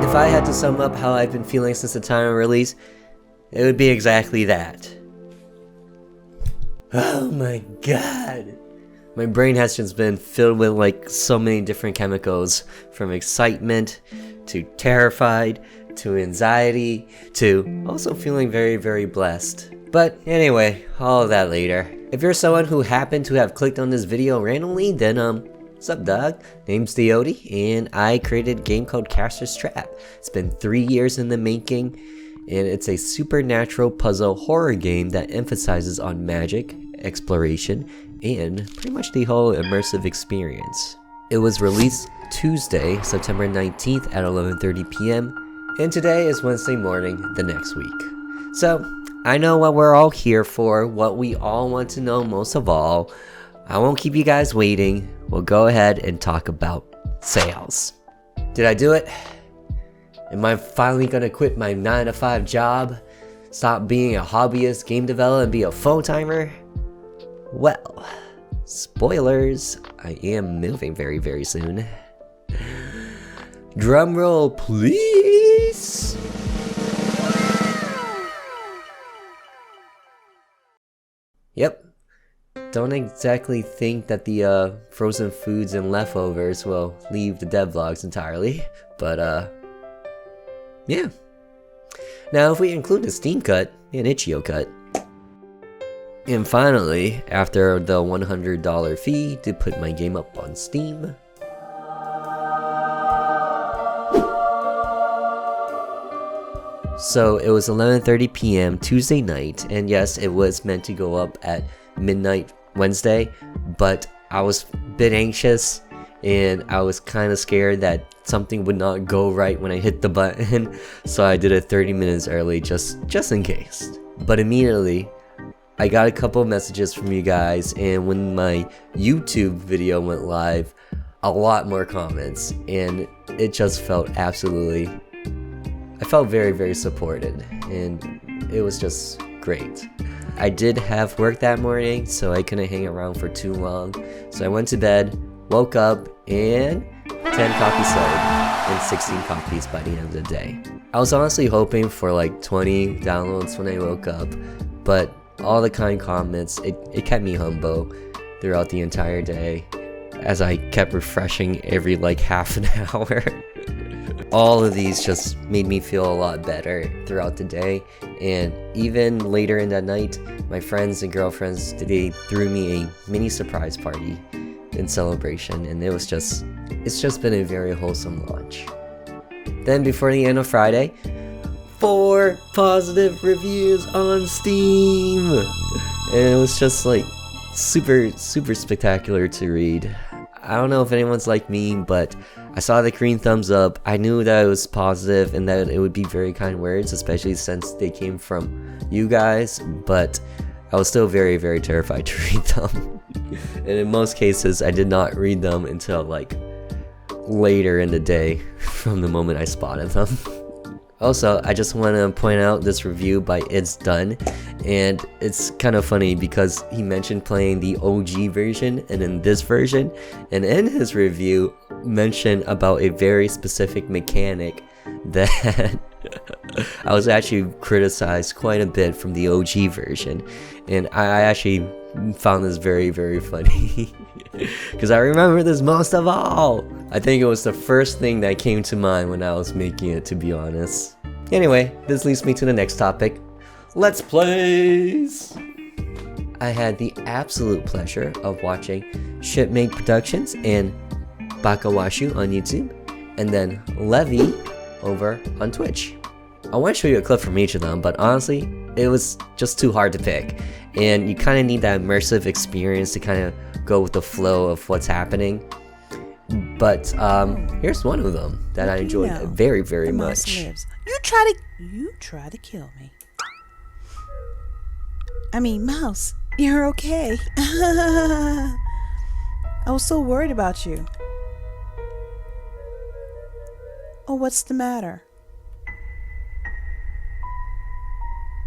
If I had to sum up how I've been feeling since the time of release, it would be exactly that. Oh my god. My brain has just been filled with like so many different chemicals, from excitement to terrified to anxiety to also feeling very, very blessed. But anyway, all of that later. If you're someone who happened to have clicked on this video randomly, then what's up, dog? Name's TheOdie, and I created a game called Caster's Trap. It's been 3 years in the making, and it's a supernatural puzzle horror game that emphasizes on magic, exploration, and pretty much the whole immersive experience. It was released Tuesday, September 19th at 11:30 p.m., and today is Wednesday morning the next week. So, I know what we're all here for, what we all want to know most of all. I won't keep you guys waiting. We'll go ahead and talk about sales. Did I do it? Am I finally gonna quit my 9-to-5 job? Stop being a hobbyist game developer and be a full-timer? Well, spoilers, I am moving very, very soon. Drum roll, please! Yep. Don't exactly think that the frozen foods and leftovers will leave the devlogs entirely, but yeah. Now if we include the Steam cut and itch.io cut. And finally, after the $100 fee to put my game up on Steam, so it was 11:30 p.m. Tuesday night, and yes, it was meant to go up at midnight Wednesday, but I was a bit anxious and I was kind of scared that something would not go right when I hit the button, so I did it 30 minutes early just in case. But immediately I got a couple of messages from you guys, and when my YouTube video went live, a lot more comments, and it just felt absolutely, I felt very, very supported, and it was just great. I did have work that morning, so I couldn't hang around for too long, so I went to bed, woke up, and 10 copies sold, and 16 copies by the end of the day. I was honestly hoping for like 20 downloads when I woke up, but all the kind comments, it kept me humble throughout the entire day, as I kept refreshing every like half an hour. All of these just made me feel a lot better throughout the day, and even later in that night, my friends and girlfriends, they threw me a mini surprise party in celebration, and it's just been a very wholesome launch. Then before the end of Friday, 4 positive reviews on Steam, and it was just like super spectacular to read. I don't know if anyone's like me, but I saw the green thumbs up. I knew that it was positive and that it would be very kind words, especially since they came from you guys, but I was still very, very terrified to read them. And in most cases, I did not read them until like later in the day from the moment I spotted them. Also, I just want to point out this review by It's Done, and it's kind of funny because he mentioned playing the OG version and in this version, and in his review mentioned about a very specific mechanic that I was actually criticized quite a bit from the OG version, and I actually found this very, very funny because I remember this most of all. I think it was the first thing that came to mind when I was making it, to be honest. Anyway, this leads me to the next topic. Let's Plays! I had the absolute pleasure of watching Shipmate Productions and Bakawashu on YouTube, and then Levy over on Twitch. I want to show you a clip from each of them, but honestly, it was just too hard to pick, and you kind of need that immersive experience to kind of go with the flow of what's happening. But here's one of them that I enjoyed very, very much. You try to kill me. I mean, Mouse, you're okay. I was so worried about you. Oh, what's the matter?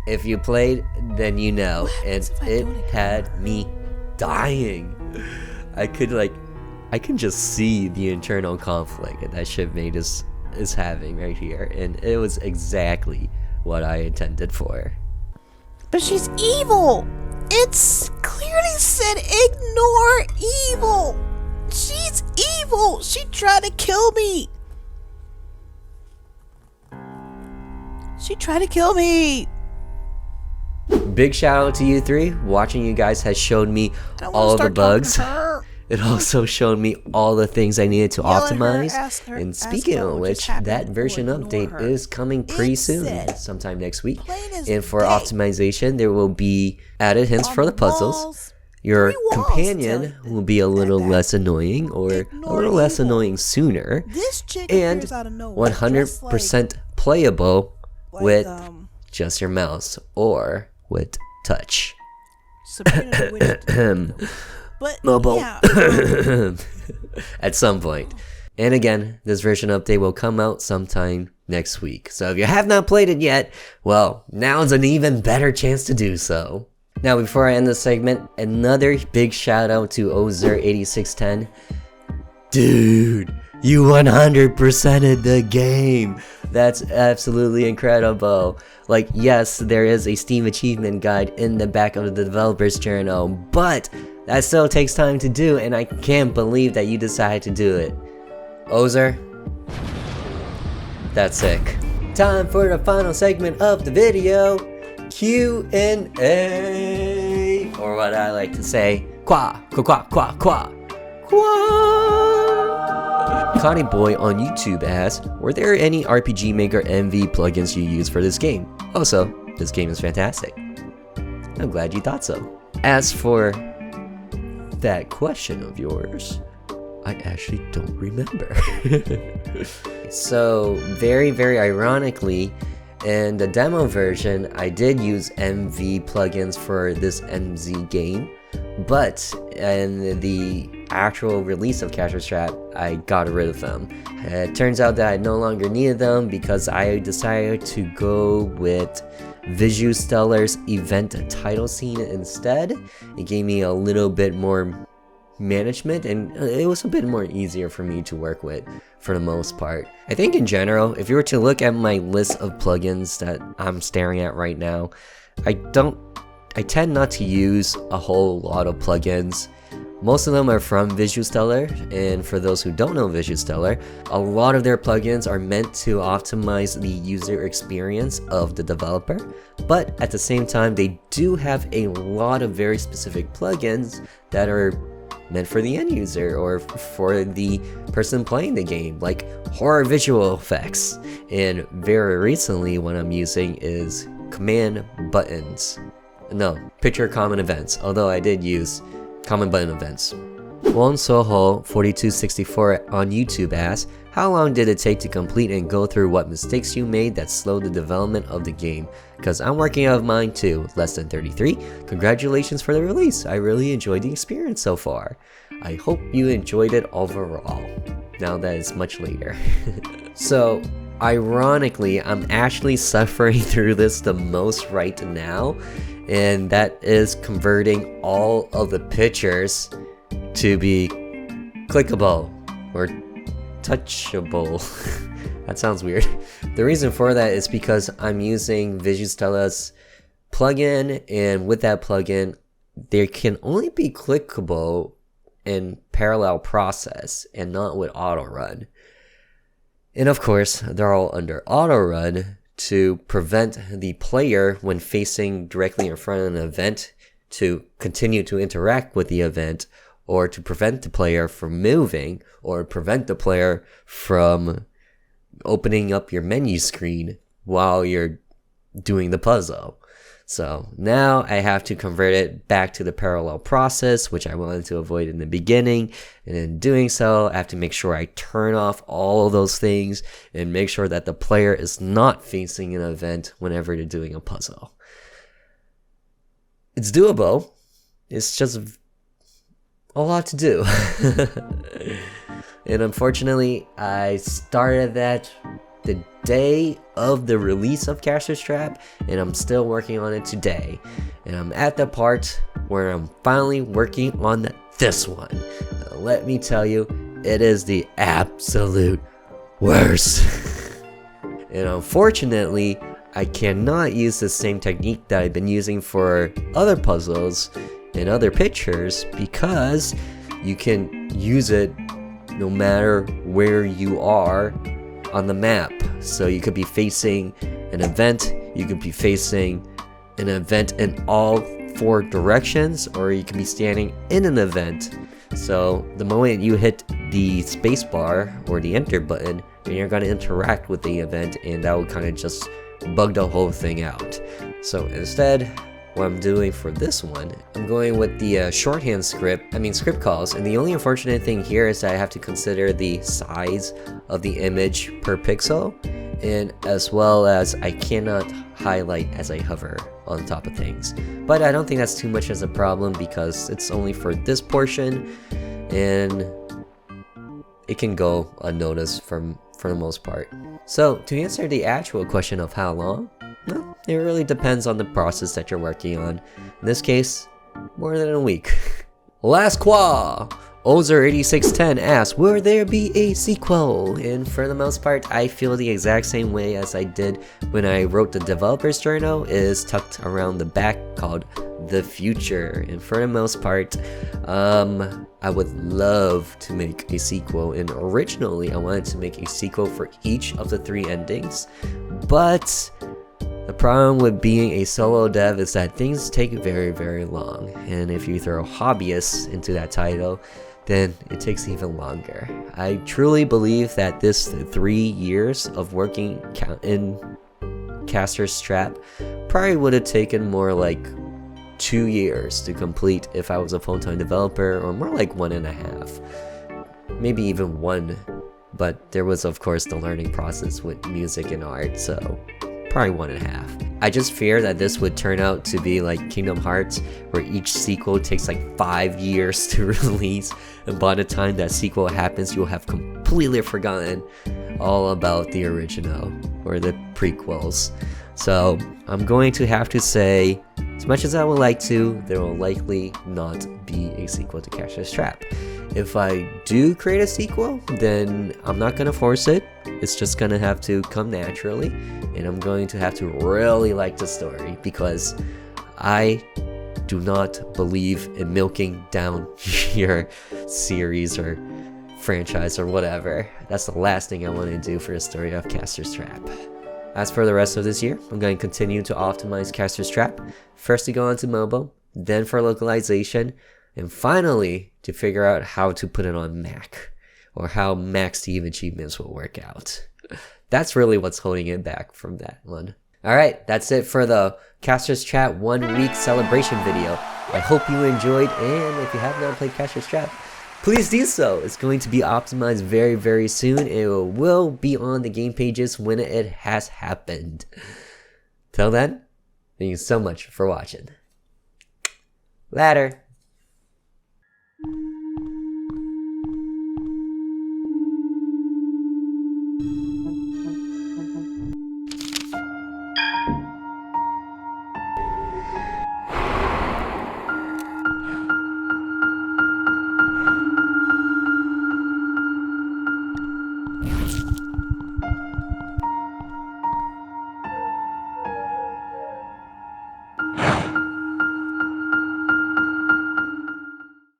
If you played, then you know, and it had me dying. I can just see the internal conflict that Shipmate is is having right here, and it was exactly what I intended for. But she's evil. It's clearly said ignore evil. She's evil. She tried to kill me. She tried to kill me. Big shout out to you three. Watching you guys has showed me all the bugs. It also showed me all the things I needed to optimize. And speaking of which, that version update is coming pretty soon, sometime next week. And for optimization, there will be added hints for the puzzles. Your companion will be a little less annoying, or a little less annoying sooner. And 100% playable with just your mouse or with touch. But mobile. yeah. At some point. And again, this version update will come out sometime next week. So if you have not played it yet, well, now's an even better chance to do so. Now, before I end this segment, another big shout out to Ozer8610. Dude, you 100%ed the game. That's absolutely incredible. Like, yes, there is a Steam achievement guide in the back of the developer's journal, but that still takes time to do, and I can't believe that you decided to do it. Ozer, that's sick. Time for the final segment of the video, Q&A, or what I like to say, qua, qua, qua, qua, qua, qua. Connie Boy on YouTube asks, were there any RPG Maker MV plugins you used for this game? Also, this game is fantastic. I'm glad you thought so. As for that question of yours, I actually don't remember. So, very ironically, in the demo version, I did use MV plugins for this MZ game, but in the actual release of Casher's Trap, I got rid of them. It turns out that I no longer needed them because I decided to go with Visual Stellar's event title scene instead. It gave me a little bit more management, and it was a bit more easier for me to work with for the most part. I think in general, if you were to look at my list of plugins that I'm staring at right now, I tend not to use a whole lot of plugins. Most of them are from Visual Stellar, and for those who don't know Visual Stellar, a lot of their plugins are meant to optimize the user experience of the developer, but at the same time, they do have a lot of very specific plugins that are meant for the end user or for the person playing the game, like horror visual effects. And very recently, what I'm using is command buttons. No, picture common events, although I did use common button events. Won Soho 4264 on YouTube asks, how long did it take to complete and go through what mistakes you made that slowed the development of the game? Because I'm working out of mine too, less than 33. Congratulations for the release. I really enjoyed the experience so far. I hope you enjoyed it overall. Now that it's much later. So, ironically, I'm actually suffering through this the most right now, and that is converting all of the pictures to be clickable or touchable. That sounds weird. The reason for that is because I'm using Visual Stellar's plugin, and with that plugin, they can only be clickable in parallel process and not with auto run. And of course, they're all under auto run to prevent the player, when facing directly in front of an event, to continue to interact with the event, or to prevent the player from moving, or prevent the player from opening up your menu screen while you're doing the puzzle. So now I have to convert it back to the parallel process, which I wanted to avoid in the beginning. And in doing so, I have to make sure I turn off all of those things and make sure that the player is not facing an event whenever they're doing a puzzle. It's doable. It's just a lot to do. And unfortunately, I started that the day of the release of Casher's Trap, and I'm still working on it today. And I'm at the part where I'm finally working on this one. Now, let me tell you, it is the absolute worse. And unfortunately, I cannot use the same technique that I've been using for other puzzles and other pictures, because you can use it no matter where you are on the map. So you could be facing an event, you could be facing an event in all 4 directions, or you could be standing in an event. So the moment you hit the spacebar or the enter button, then you're going to interact with the event, and that will kind of just bug the whole thing out. So instead, what I'm doing for this one, I'm going with the shorthand script calls, and the only unfortunate thing here is that I have to consider the size of the image per pixel, and as well as I cannot highlight as I hover on top of things. But I don't think that's too much as a problem, because it's only for this portion, and it can go unnoticed for the most part. So to answer the actual question of how long, well, it really depends on the process that you're working on. In this case, more than a week. Last qua! Ozer8610 asks, will there be a sequel? And for the most part, I feel the exact same way as I did when I wrote the developer's journal. It is tucked around the back called The Future. And for the most part, I would love to make a sequel. And originally, I wanted to make a sequel for each of the 3 endings. But the problem with being a solo dev is that things take very, very long. And if you throw hobbyists into that title, then it takes even longer. I truly believe that this 3 years of working in Caster's Trap probably would have taken more like 2 years to complete if I was a full-time developer, or more like 1.5, maybe even 1. But there was of course the learning process with music and art, so probably 1.5. I just fear that this would turn out to be like Kingdom Hearts, where each sequel takes like 5 years to release, and by the time that sequel happens, you'll have completely forgotten all about the original or the prequels. So I'm going to have to say, as much as I would like to, there will likely not be a sequel to Caster's Trap. If I do create a sequel, then I'm not going to force it. It's just going to have to come naturally, and I'm going to have to really like the story, because I do not believe in milking down your series or franchise or whatever. That's the last thing I want to do for the story of Caster's Trap. As for the rest of this year, I'm going to continue to optimize Caster's Trap, first to go onto mobile, then for localization, and finally to figure out how to put it on Mac, or how Mac Steam achievements will work out. That's really what's holding it back from that one. Alright, that's it for the Caster's Trap 1 week celebration video. I hope you enjoyed, and if you have not played Caster's Trap, please do so. It's going to be optimized very, very soon. It will be on the game pages when it has happened. Till then, thank you so much for watching. Later.